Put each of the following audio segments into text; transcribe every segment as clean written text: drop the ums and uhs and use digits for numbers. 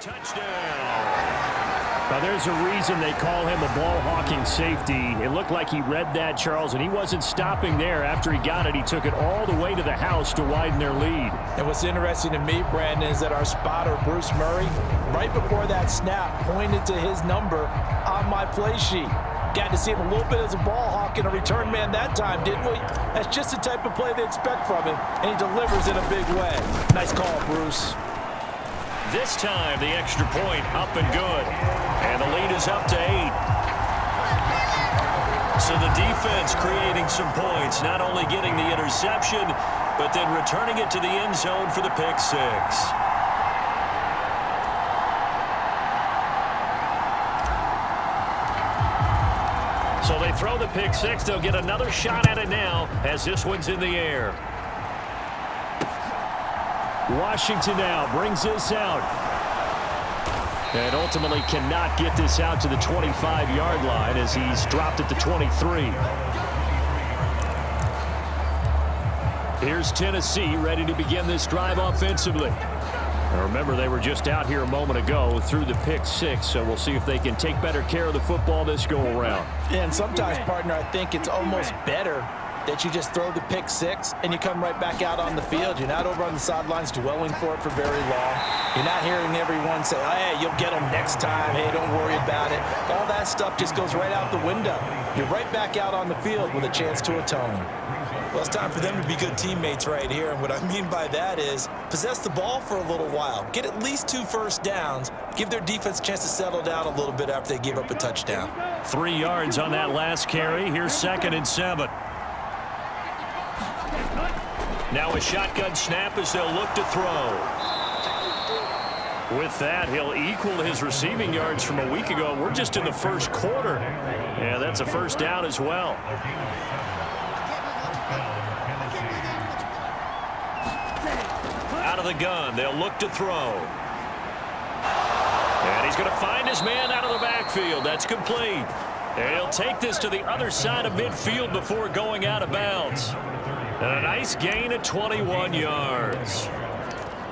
Touchdown. Now, there's a reason they call him a ball-hawking safety. It looked like he read that, Charles, and he wasn't stopping there. After he got it, he took it all the way to the house to widen their lead. And what's interesting to me, Brandon, is that our spotter, Bruce Murray, right before that snap, pointed to his number on my play sheet. Got to see him a little bit as a ball hawk and a return man that time, didn't we? That's just the type of play they expect from him, and he delivers in a big way. Nice call, Bruce. This time, the extra point up and good. And the lead is up to 8. So the defense creating some points, not only getting the interception, but then returning it to the end zone for the pick 6. So they throw the pick 6. They'll get another shot at it now as this one's in the air. Washington now brings this out. And ultimately cannot get this out to the 25-yard line as he's dropped at the 23. Here's Tennessee ready to begin this drive offensively. Now remember, they were just out here a moment ago through the pick 6, so we'll see if they can take better care of the football this go-around. And sometimes, partner, I think it's almost better that you just throw the pick 6 and you come right back out on the field. You're not over on the sidelines dwelling for it for very long. You're not hearing everyone say, oh, hey, you'll get them next time. Hey, don't worry about it. All that stuff just goes right out the window. You're right back out on the field with a chance to atone. Well, it's time for them to be good teammates right here. And what I mean by that is possess the ball for a little while. Get at least 2 first downs. Give their defense a chance to settle down a little bit after they give up a touchdown. 3 yards on that last carry. Here's 2nd and 7. Now a shotgun snap as they'll look to throw. With that, he'll equal his receiving yards from a week ago. We're just in the first quarter. Yeah, that's a first down as well. Out of the gun, they'll look to throw. And he's going to find his man out of the backfield. That's complete. And he'll take this to the other side of midfield before going out of bounds. And a nice gain of 21 yards.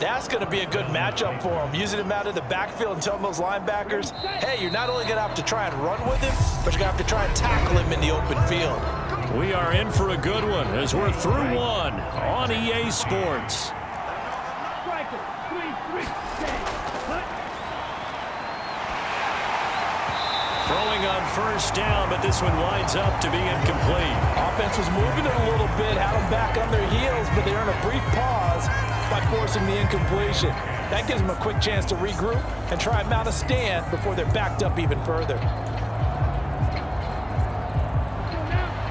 That's going to be a good matchup for him. Using him out of the backfield and telling those linebackers, hey, you're not only going to have to try and run with him, but you're going to have to try and tackle him in the open field. We are in for a good one as we're through one on EA Sports. Throwing on first down, but this one winds up to be incomplete. Offense was moving it a little bit, had them back on their heels, but they earned a brief pause by forcing the incompletion. That gives them a quick chance to regroup and try and mount a stand before they're backed up even further.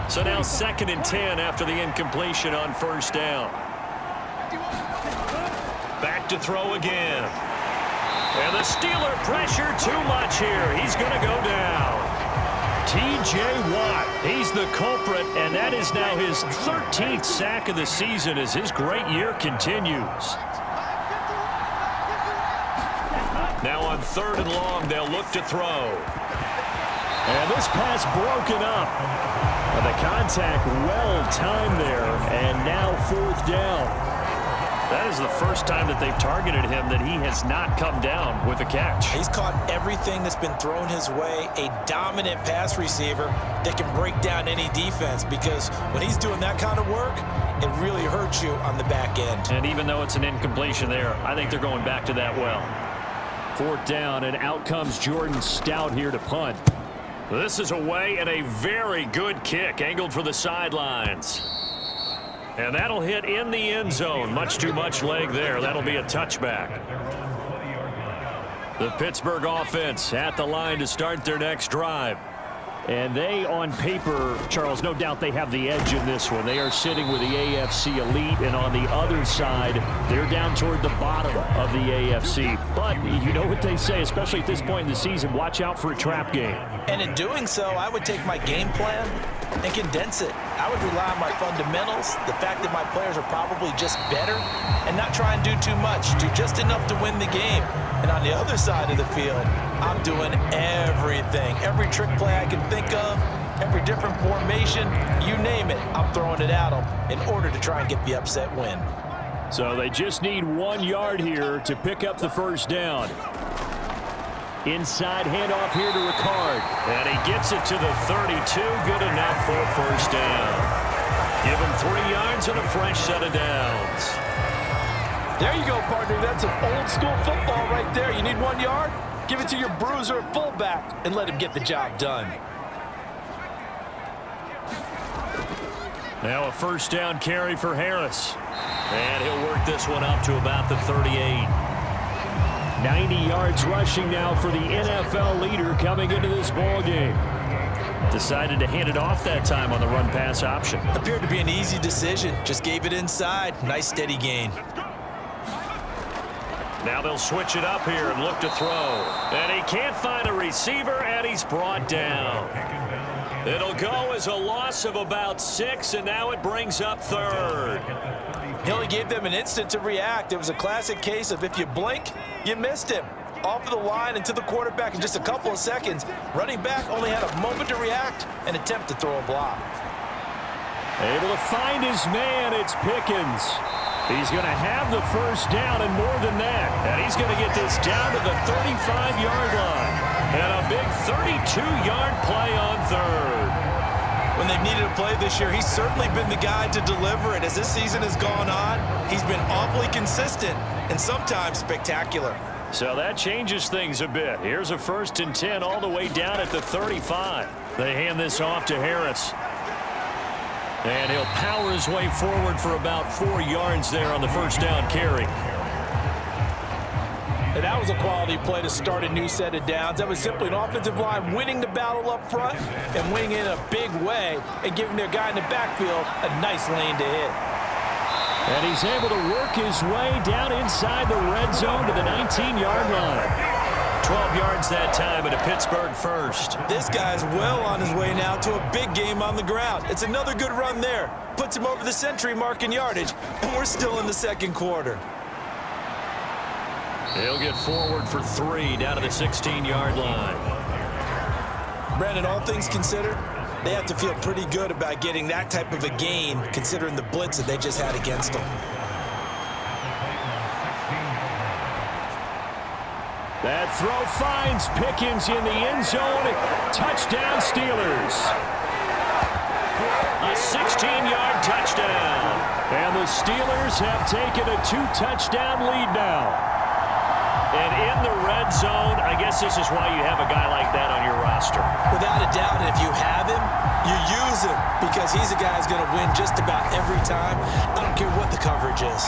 So now 2nd and 10 after the incompletion on first down. Back to throw again. And the Steeler pressure too much here. He's going to go down. T.J. Watt, he's the culprit, and that is now his 13th sack of the season as his great year continues. Now on 3rd and long, they'll look to throw. And this pass broken up. And the contact well timed there, and now 4th down. That is the first time that they've targeted him that he has not come down with a catch. He's caught everything that's been thrown his way. A dominant pass receiver that can break down any defense, because when he's doing that kind of work, it really hurts you on the back end. And even though it's an incompletion there, I think they're going back to that well. 4th down, and out comes Jordan Stout here to punt. This is away, and a very good kick angled for the sidelines. And that'll hit in the end zone. Much too much leg there. That'll be a touchback. The Pittsburgh offense at the line to start their next drive. And they, on paper, Charles, no doubt they have the edge in this one. They are sitting with the AFC elite, and on the other side, they're down toward the bottom of the AFC. But you know what they say, especially at this point in the season, watch out for a trap game. And in doing so, I would take my game plan and condense it. I would rely on my fundamentals, the fact that my players are probably just better, and not try and do too much, do just enough to win the game. And on the other side of the field, I'm doing everything. Every trick play I can think of, every different formation, you name it, I'm throwing it at them in order to try and get the upset win. So they just need 1 yard here to pick up the first down. Inside handoff here to Ricard. And he gets it to the 32. Good enough for a first down. Give him 3 yards and a fresh set of downs. There you go, partner. That's some old school football right there. You need 1 yard? Give it to your bruiser or fullback and let him get the job done. Now a first down carry for Harris. And he'll work this one up to about the 38. 90 yards rushing now for the NFL leader coming into this ball game. Decided to hand it off that time on the run-pass option. Appeared to be an easy decision. Just gave it inside. Nice steady gain. Now they'll switch it up here and look to throw. And he can't find a receiver, and he's brought down. It'll go as a loss of about 6, and now it brings up 3rd. He only gave them an instant to react. It was a classic case of if you blink, you missed him. Off of the line and to the quarterback in just a couple of seconds. Running back only had a moment to react and attempt to throw a block. Able to find his man, it's Pickens. He's going to have the first down and more than that. And he's going to get this down to the 35-yard line. And a big 32-yard play on 3rd. When they've needed a play this year, he's certainly been the guy to deliver it. As this season has gone on, he's been awfully consistent and sometimes spectacular. So that changes things a bit. Here's a 1st and 10 all the way down at the 35. They hand this off to Harris. And he'll power his way forward for about 4 yards there on the first down carry. And that was a quality play to start a new set of downs. That was simply an offensive line winning the battle up front and winning in a big way and giving their guy in the backfield a nice lane to hit. And he's able to work his way down inside the red zone to the 19-yard line. 12 yards that time and a Pittsburgh first. This guy's well on his way now to a big game on the ground. It's another good run there. Puts him over the century mark in yardage, and we're still in the 2nd quarter. He'll get forward for 3 down to the 16-yard line. Brandon, all things considered, they have to feel pretty good about getting that type of a gain considering the blitz that they just had against them. That throw finds Pickens in the end zone. Touchdown Steelers. A 16-yard touchdown. And the Steelers have taken a 2-touchdown lead now. And in the red zone, I guess this is why you have a guy like that on your roster. Without a doubt, and if you have him, you use him because he's a guy who's going to win just about every time. I don't care what the coverage is.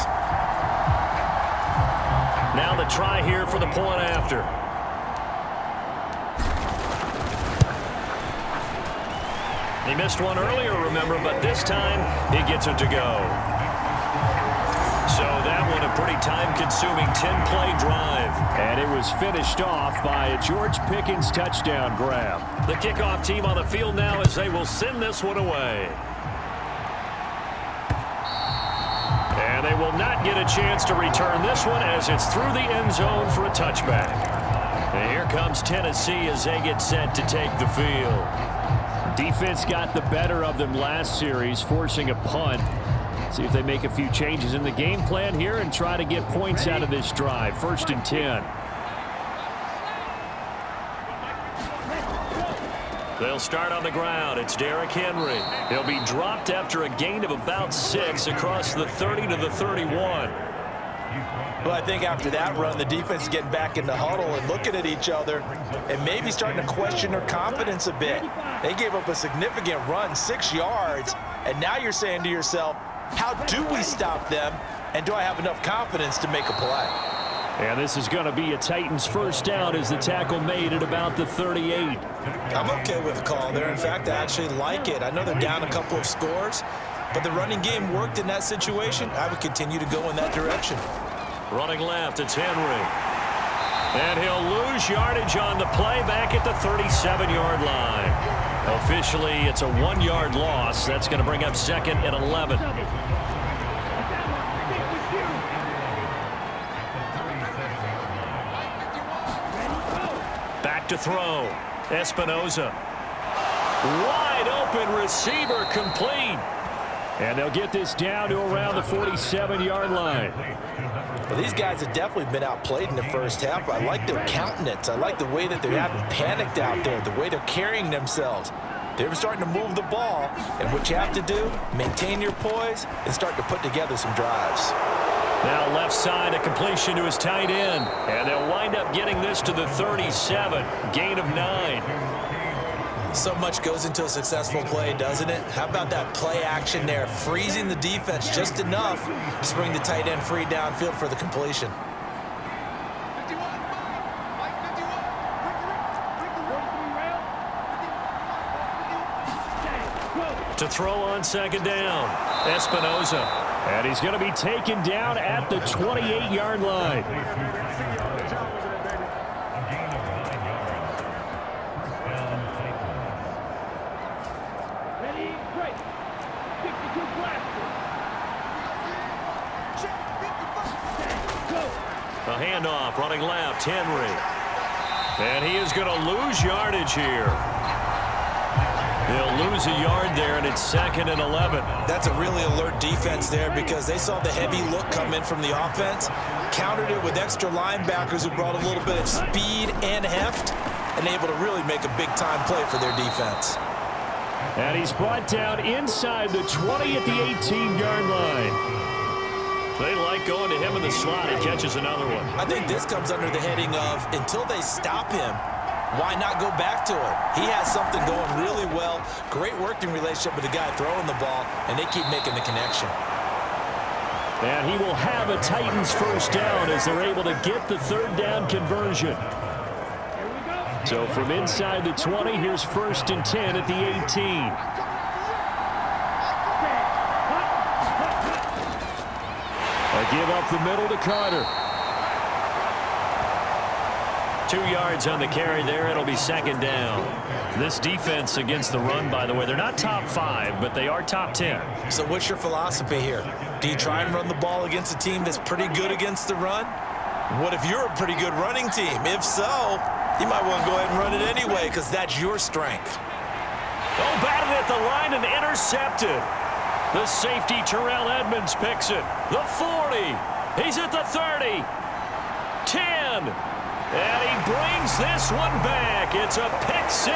Now the try here for the point after. He missed one earlier, remember, but this time he gets it to go. So that one a pretty time-consuming 10-play drive. And it was finished off by a George Pickens touchdown grab. The kickoff team on the field now as they will send this one away. And they will not get a chance to return this one as it's through the end zone for a touchback. And here comes Tennessee as they get set to take the field. Defense got the better of them last series, forcing a punt. See if they make a few changes in the game plan here and try to get points out of this drive. 1st and 10. They'll start on the ground. It's Derrick Henry. He'll be dropped after a gain of about 6 across the 30 to the 31. Well, I think after that run, the defense is getting back in the huddle and looking at each other and maybe starting to question their confidence a bit. They gave up a significant run, 6 yards, and now you're saying to yourself, how do we stop them, and do I have enough confidence to make a play? And this is going to be a Titans first down as the tackle made at about the 38. I'm okay with the call there. In fact, I actually like it. I know they're down a couple of scores, but the running game worked in that situation. I would continue to go in that direction. Running left, it's Henry. And he'll lose yardage on the play back at the 37-yard line. Officially, it's a 1-yard loss. That's going to bring up 2nd and 11. Back to throw. Espinoza. Wide open receiver complete. And they'll get this down to around the 47-yard line. Well, these guys have definitely been outplayed in the first half. I like their countenance. I like the way that they haven't panicked out there, the way they're carrying themselves. They're starting to move the ball, and what you have to do, maintain your poise and start to put together some drives. Now left side, a completion to his tight end, and they'll wind up getting this to the 37, gain of 9. So much goes into a successful play, doesn't it? How about that play action there, freezing the defense just enough to bring the tight end free downfield for the completion. To throw on second down, Espinoza. And he's going to be taken down at the 28-yard line. A handoff, running left, Henry. And he is going to lose yardage here. They'll lose a yard there, and it's 2nd and 11. That's a really alert defense there because they saw the heavy look come in from the offense, countered it with extra linebackers who brought a little bit of speed and heft, and able to really make a big-time play for their defense. And he's brought down inside the 20 at the 18-yard line. They like going to him in the slot. He catches another one. I think this comes under the heading of until they stop him, why not go back to him? He has something going really well. Great working relationship with the guy throwing the ball, and they keep making the connection. And he will have a Titans first down as they're able to get the third down conversion. So from inside the 20, here's 1st and 10 at the 18. A give up the middle to Carter. 2 yards on the carry there. It'll be 2nd down. This defense against the run, by the way, they're not top 5, but they are top 10. So what's your philosophy here? Do you try and run the ball against a team that's pretty good against the run? What if you're a pretty good running team? If so, you might want to go ahead and run it anyway because that's your strength. Oh, batted at the line and intercepted. The safety, Terrell Edmonds, picks it. The 40. He's at the 30. 10. And he brings this one back. It's a pick 6.